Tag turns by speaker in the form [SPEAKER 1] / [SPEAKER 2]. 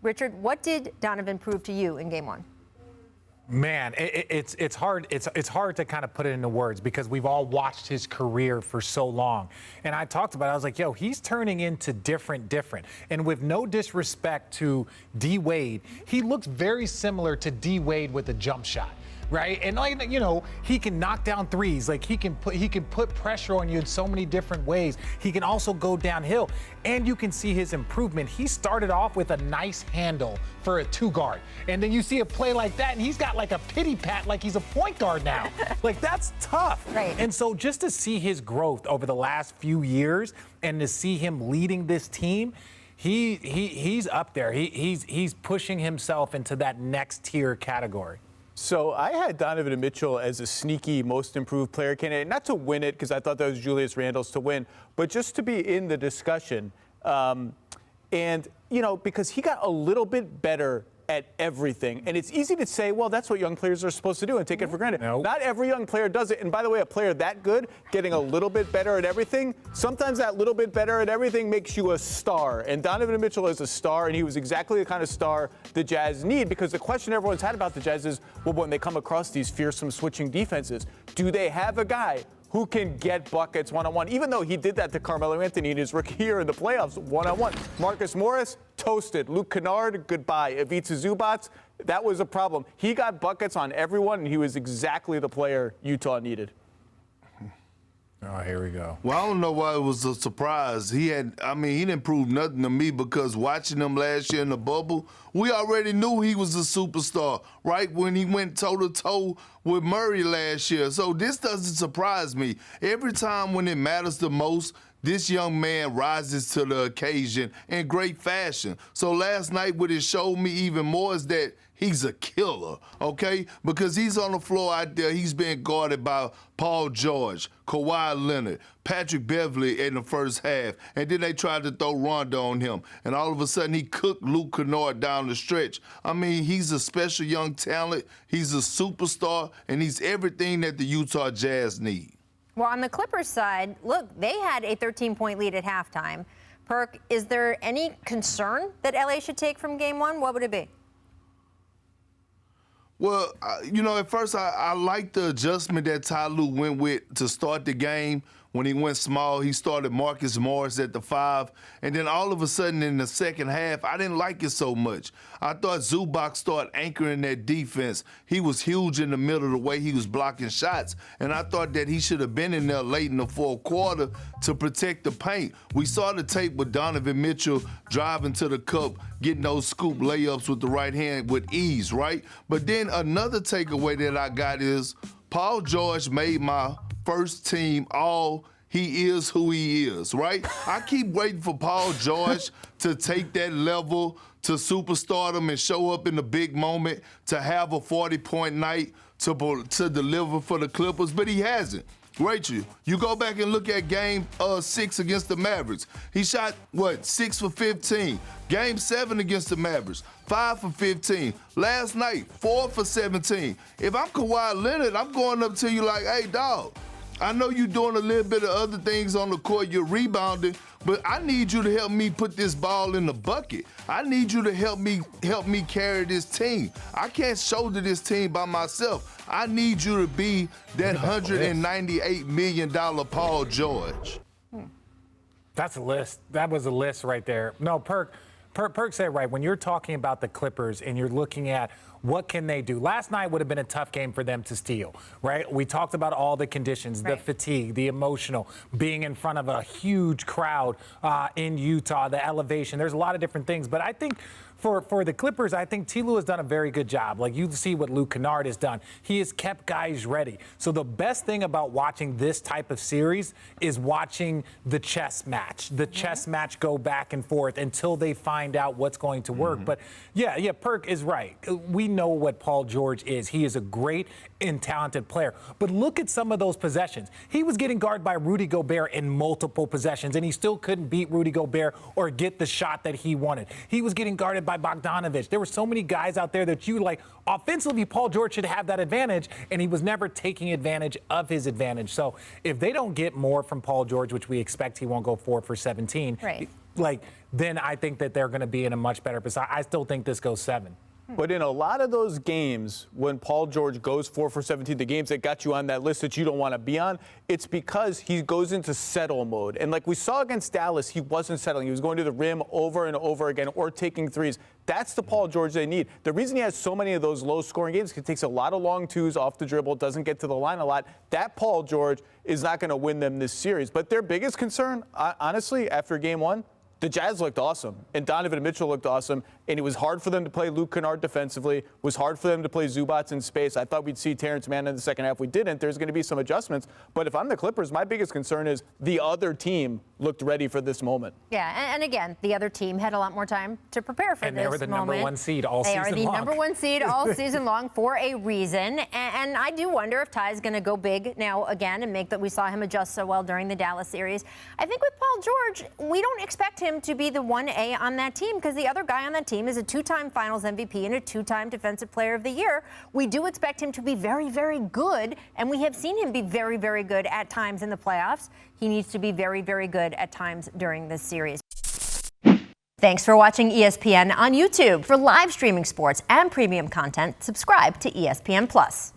[SPEAKER 1] Richard, what did Donovan prove to you in Game 1?
[SPEAKER 2] Man, it's hard. It's hard to kind of put it into words because we've all watched his career for so long. And I talked about it. I was like, yo, he's turning into different. And with no disrespect to D Wade, he looks very similar to D Wade with a jump shot. Right? And like, you know, he can knock down threes. Like he can put pressure on you in so many different ways. He can also go downhill. And you can see his improvement. He started off with a nice handle for a 2-guard. And then you see a play like that, and he's got like a pity pat like he's a point guard now. Like, that's tough.
[SPEAKER 1] Right.
[SPEAKER 2] And so just to see his growth over the last few years and to see him leading this team, he's up there. He's pushing himself into that next tier category.
[SPEAKER 3] So I had Donovan Mitchell as a sneaky most improved player candidate, not to win it because I thought that was Julius Randle's to win, but just to be in the discussion. And, you know, because he got a little bit better at everything. And it's easy to say, well, that's what young players are supposed to do and take it for granted.
[SPEAKER 2] Nope.
[SPEAKER 3] Not every young player does it. And by the way, a player that good, getting a little bit better at everything, sometimes that little bit better at everything makes you a star. And Donovan Mitchell is a star, and he was exactly the kind of star the Jazz need, because the question everyone's had about the Jazz is, well, when they come across these fearsome switching defenses, do they have a guy who can get buckets one-on-one, even though he did that to Carmelo Anthony in his rookie year in the playoffs one-on-one. Marcus Morris, toasted. Luke Kennard, goodbye. Ivica Zubac, that was a problem. He got buckets on everyone, and he was exactly the player Utah needed.
[SPEAKER 2] Oh, here we go.
[SPEAKER 4] Well, I don't know why it was a surprise. He didn't prove nothing to me because watching him last year in the bubble, we already knew he was a superstar, right? When he went toe-to-toe with Murray last year. So this doesn't surprise me. Every time when it matters the most, this young man rises to the occasion in great fashion. So last night, what it showed me even more is that he's a killer, okay? Because he's on the floor out there. He's being guarded by Paul George, Kawhi Leonard, Patrick Beverly in the first half. And then they tried to throw Rondo on him. And all of a sudden, he cooked Luke Kennard down the stretch. I mean, he's a special young talent. He's a superstar. And he's everything that the Utah Jazz need.
[SPEAKER 1] Well, on the Clippers side, look, they had a 13-point lead at halftime. Perk, is there any concern that LA should take from Game 1? What would it be?
[SPEAKER 4] Well, you know, at first I liked the adjustment that Ty Lue went with to start the game. When he went small, he started Marcus Morris at the 5. And then all of a sudden in the second half, I didn't like it so much. I thought Zubac started anchoring that defense. He was huge in the middle the way he was blocking shots. And I thought that he should have been in there late in the fourth quarter to protect the paint. We saw the tape with Donovan Mitchell driving to the cup, getting those scoop layups with the right hand with ease, right? But then another takeaway that I got is Paul George made my first team all. He is who he is, right? I keep waiting for Paul George to take that level to superstardom and show up in the big moment, to have a 40-point night, to deliver for the Clippers, but he hasn't. Rachel, you go back and look at Game 6 against the Mavericks. He shot, 6 for 15. Game 7 against the Mavericks, 5 for 15. Last night, 4 for 17. If I'm Kawhi Leonard, I'm going up to you like, hey, dog, I know you're doing a little bit of other things on the court, you're rebounding, but I need you to help me put this ball in the bucket. I need you to help me carry this team. I can't shoulder this team by myself. I need you to be that $198 million Paul George.
[SPEAKER 2] That's a list. That was a list right there. No, Perk said it right. When you're talking about the Clippers and you're looking at what can they do? Last night would have been a tough game for them to steal, right? We talked about all the conditions, the fatigue, the emotional, being in front of a huge crowd in Utah, the elevation. There's a lot of different things. But I think for the Clippers, I think T. Lue has done a very good job. Like, you see what Luke Kennard has done. He has kept guys ready. So the best thing about watching this type of series is watching the chess match. The chess match go back and forth until they find out what's going to work. But, yeah, Perk is right. We know what Paul George is. He is a great and talented player. But look at some of those possessions. He was getting guarded by Rudy Gobert in multiple possessions, and he still couldn't beat Rudy Gobert or get the shot that he wanted. He was getting guarded by Bogdanovich. There were so many guys out there that you like. Offensively, Paul George should have that advantage, and he was never taking advantage of his advantage. So if they don't get more from Paul George, which we expect he won't go 4 for 17, then I think that they're going to be in a much better position. I still think this goes 7.
[SPEAKER 3] But in a lot of those games, when Paul George goes 4 for 17, the games that got you on that list that you don't want to be on, it's because he goes into settle mode. And like we saw against Dallas, he wasn't settling. He was going to the rim over and over again or taking threes. That's the Paul George they need. The reason he has so many of those low-scoring games is he takes a lot of long twos off the dribble, doesn't get to the line a lot. That Paul George is not going to win them this series. But their biggest concern, honestly, after Game 1, the Jazz looked awesome, and Donovan Mitchell looked awesome, and it was hard for them to play Luke Kennard defensively. It was hard for them to play Zubats in space. I thought we'd see Terrence Mann in the second half. We didn't. There's going to be some adjustments. But if I'm the Clippers, my biggest concern is the other team looked ready for this moment.
[SPEAKER 1] Yeah, and again, the other team had a lot more time to prepare for this moment.
[SPEAKER 2] And they were the number 1 seed all season long.
[SPEAKER 1] They are the number 1 seed all season long for a reason. And I do wonder if Ty's going to go big now again and make that we saw him adjust so well during the Dallas series. I think with Paul George, we don't expect him to be the 1A on that team because the other guy on that team is a 2-time Finals MVP and a 2-time Defensive Player of the Year. We do expect him to be very, very good, and we have seen him be very, very good at times in the playoffs. He needs to be very, very good at times during this series. Thanks for watching ESPN on YouTube. For live streaming sports and premium content, subscribe to ESPN+.